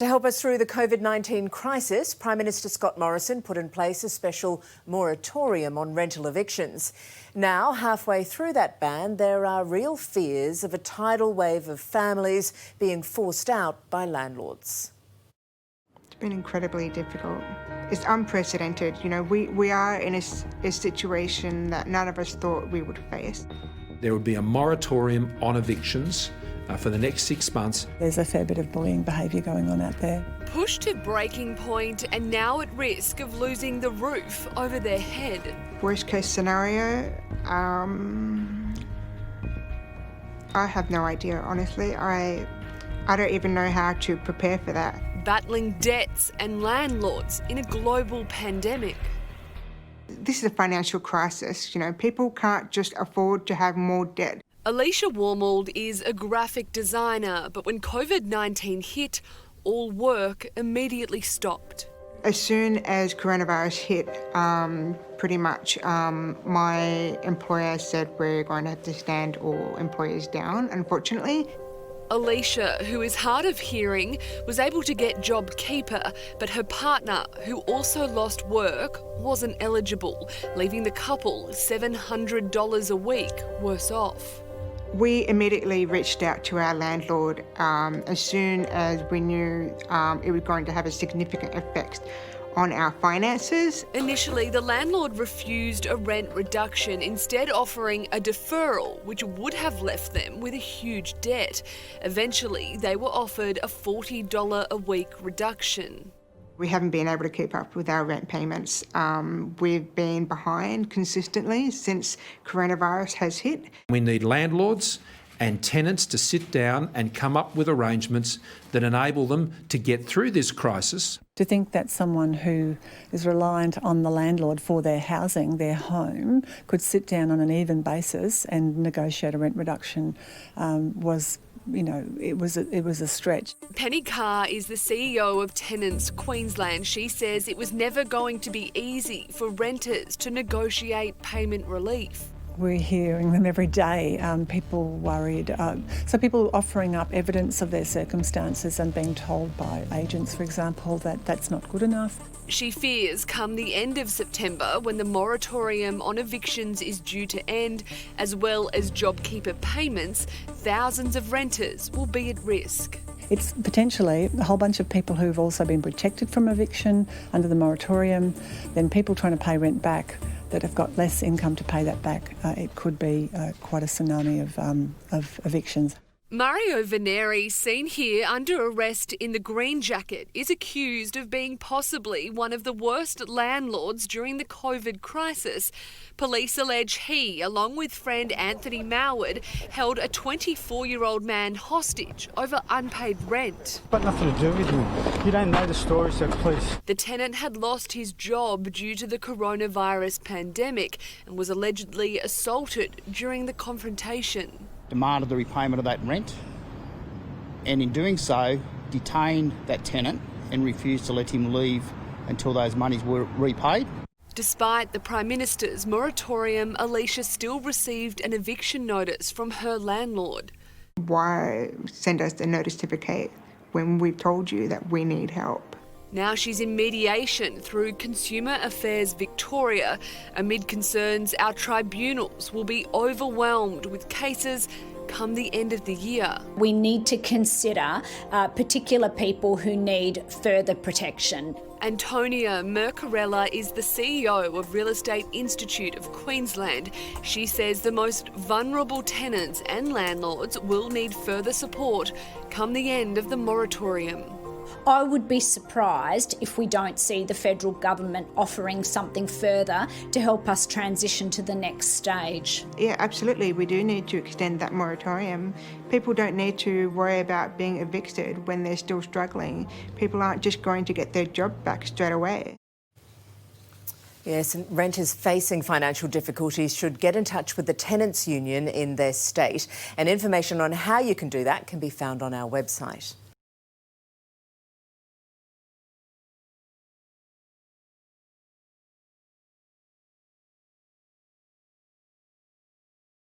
To help us through the COVID-19 crisis, Prime Minister Scott Morrison put in place a special moratorium on rental evictions. Now, halfway through that ban, there are real fears of a tidal wave of families being forced out by landlords. It's been incredibly difficult. It's unprecedented. You know, we are in a situation that none of us thought we would face. There would be a moratorium on evictions for the next 6 months. There's a fair bit of bullying behaviour going on out there. Pushed to breaking point and now at risk of losing the roof over their head. Worst case scenario, I have no idea, honestly. I don't even know how to prepare for that. Battling debts and landlords in a global pandemic. This is a financial crisis. You know, people can't just afford to have more debt. Alicia Warmold is a graphic designer, but when COVID-19 hit, all work immediately stopped. As soon as coronavirus hit, pretty much my employer said we're going to have to stand all employees down, unfortunately. Alicia, who is hard of hearing, was able to get JobKeeper, but her partner, who also lost work, wasn't eligible, leaving the couple $700 a week worse off. We immediately reached out to our landlord as soon as we knew it was going to have a significant effect on our finances. Initially, the landlord refused a rent reduction, instead offering a deferral, which would have left them with a huge debt. Eventually, they were offered a $40 a week reduction. We haven't been able to keep up with our rent payments. We've been behind consistently since coronavirus has hit. We need landlords and tenants to sit down and come up with arrangements that enable them to get through this crisis. To think that someone who is reliant on the landlord for their housing, their home, could sit down on an even basis and negotiate a rent reduction was, you know, it was a stretch. Penny Carr is the CEO of Tenants Queensland. She says it was never going to be easy for renters to negotiate payment relief. We're hearing them every day, people worried. So people offering up evidence of their circumstances and being told by agents, for example, that that's not good enough. She fears come the end of September, when the moratorium on evictions is due to end, as well as JobKeeper payments, thousands of renters will be at risk. It's potentially a whole bunch of people who've also been protected from eviction under the moratorium, then people trying to pay rent back that have got less income to pay that back. It could be quite a tsunami of evictions. Mario Veneri, seen here under arrest in the green jacket, is accused of being possibly one of the worst landlords during the COVID crisis. Police allege he, along with friend Anthony Moward, held a 24-year-old man hostage over unpaid rent. Got nothing to do with you. You don't know the story, so please. The tenant had lost his job due to the coronavirus pandemic and was allegedly assaulted during the confrontation. Demanded the repayment of that rent, and in doing so detained that tenant and refused to let him leave until those monies were repaid. Despite the Prime Minister's moratorium, Alicia still received an eviction notice from her landlord. Why send us a notice to vacate when we've told you that we need help? Now she's in mediation through Consumer Affairs Victoria, amid concerns our tribunals will be overwhelmed with cases come the end of the year. We need to consider particular people who need further protection. Antonia Mercarella is the CEO of Real Estate Institute of Queensland. She says the most vulnerable tenants and landlords will need further support come the end of the moratorium. I would be surprised if we don't see the federal government offering something further to help us transition to the next stage. Yeah, absolutely. We do need to extend that moratorium. People don't need to worry about being evicted when they're still struggling. People aren't just going to get their job back straight away. Yes, and renters facing financial difficulties should get in touch with the tenants' union in their state. And information on how you can do that can be found on our website.